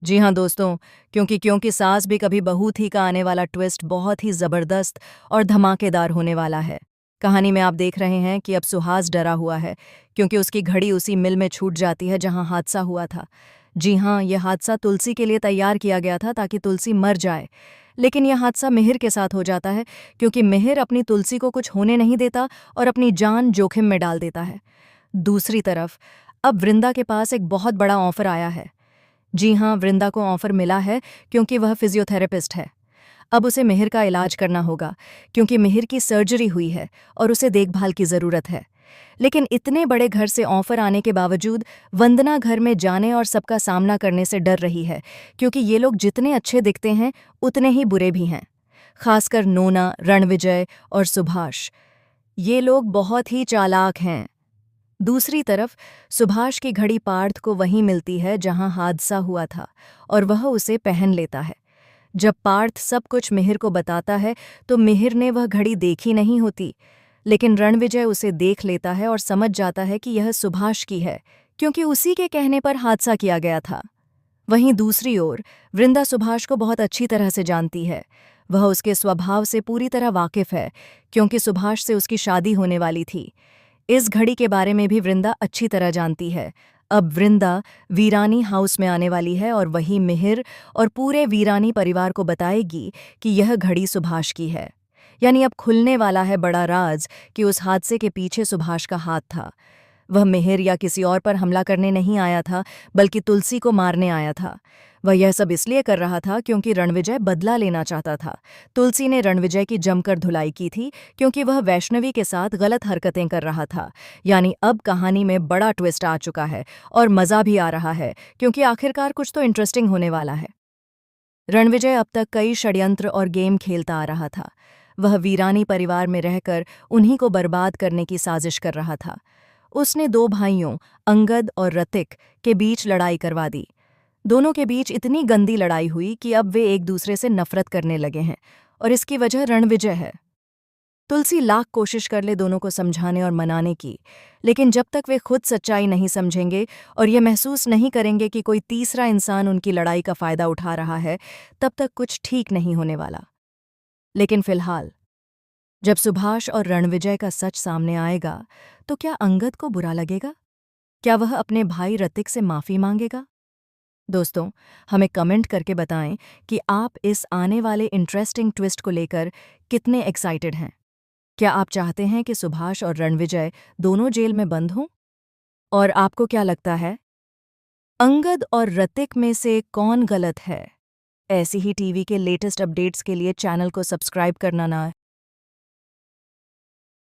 जी हाँ दोस्तों, क्योंकि सास भी कभी बहू थी का आने वाला ट्विस्ट बहुत ही ज़बरदस्त और धमाकेदार होने वाला है। कहानी में आप देख रहे हैं कि अब सुहास डरा हुआ है क्योंकि उसकी घड़ी उसी मिल में छूट जाती है जहाँ हादसा हुआ था। जी हाँ, यह हादसा तुलसी के लिए तैयार किया गया था ताकि तुलसी मर जाए। लेकिन यह हादसा मिहिर के साथ हो जाता है क्योंकि मिहिर अपनी तुलसी को कुछ होने नहीं देता और अपनी जान जोखिम में डाल देता है। दूसरी तरफ अब वृंदा के पास एक बहुत बड़ा ऑफर आया है। जी हाँ, वृंदा को ऑफर मिला है क्योंकि वह फिजियोथेरेपिस्ट है। अब उसे मिहिर का इलाज करना होगा क्योंकि मिहिर की सर्जरी हुई है और उसे देखभाल की ज़रूरत है। लेकिन इतने बड़े घर से ऑफर आने के बावजूद वंदना घर में जाने और सबका सामना करने से डर रही है क्योंकि ये लोग जितने अच्छे दिखते हैं उतने ही बुरे भी हैं। खासकर नोना, रणविजय और सुभाष, ये लोग बहुत ही चालाक हैं। दूसरी तरफ सुभाष की घड़ी पार्थ को वहीं मिलती है जहां हादसा हुआ था और वह उसे पहन लेता है। जब पार्थ सब कुछ मिहिर को बताता है तो मिहिर ने वह घड़ी देखी नहीं होती, लेकिन रणविजय उसे देख लेता है और समझ जाता है कि यह सुभाष की है क्योंकि उसी के कहने पर हादसा किया गया था। वहीं दूसरी ओर वृंदा सुभाष को बहुत अच्छी तरह से जानती है। वह उसके स्वभाव से पूरी तरह वाकिफ है क्योंकि सुभाष से उसकी शादी होने वाली थी। इस घड़ी के बारे में भी वृंदा अच्छी तरह जानती है। अब वृंदा वीरानी हाउस में आने वाली है और वही मिहिर और पूरे वीरानी परिवार को बताएगी कि यह घड़ी सुभाष की है। यानी अब खुलने वाला है बड़ा राज कि उस हादसे के पीछे सुभाष का हाथ था। वह मिहिर या किसी और पर हमला करने नहीं आया था, बल्कि तुलसी को मारने आया था। वह यह सब इसलिए कर रहा था क्योंकि रणविजय बदला लेना चाहता था। तुलसी ने रणविजय की जमकर धुलाई की थी क्योंकि वह वैष्णवी के साथ गलत हरकतें कर रहा था। यानी अब कहानी में बड़ा ट्विस्ट आ चुका है और मज़ा भी आ रहा है क्योंकि आखिरकार कुछ तो इंटरेस्टिंग होने वाला है। रणविजय अब तक कई षड्यंत्र और गेम खेलता आ रहा था। वह वीरानी परिवार में रहकर उन्हीं को बर्बाद करने की साजिश कर रहा था। उसने दो भाइयों अंगद और रतिक के बीच लड़ाई करवा दी। दोनों के बीच इतनी गंदी लड़ाई हुई कि अब वे एक दूसरे से नफरत करने लगे हैं और इसकी वजह रणविजय है। तुलसी लाख कोशिश कर ले दोनों को समझाने और मनाने की, लेकिन जब तक वे खुद सच्चाई नहीं समझेंगे और ये महसूस नहीं करेंगे कि कोई तीसरा इंसान उनकी लड़ाई का फायदा उठा रहा है, तब तक कुछ ठीक नहीं होने वाला। लेकिन फिलहाल जब सुभाष और रणविजय का सच सामने आएगा, तो क्या अंगद को बुरा लगेगा? क्या वह अपने भाई रतिक से माफी मांगेगा? दोस्तों, हमें कमेंट करके बताएं कि आप इस आने वाले इंटरेस्टिंग ट्विस्ट को लेकर कितने एक्साइटेड हैं। क्या आप चाहते हैं कि सुभाष और रणविजय दोनों जेल में बंद हों? और आपको क्या लगता है, अंगद और रतिक में से कौन गलत है? ऐसी ही टीवी के लेटेस्ट अपडेट्स के लिए चैनल को सब्सक्राइब करना ना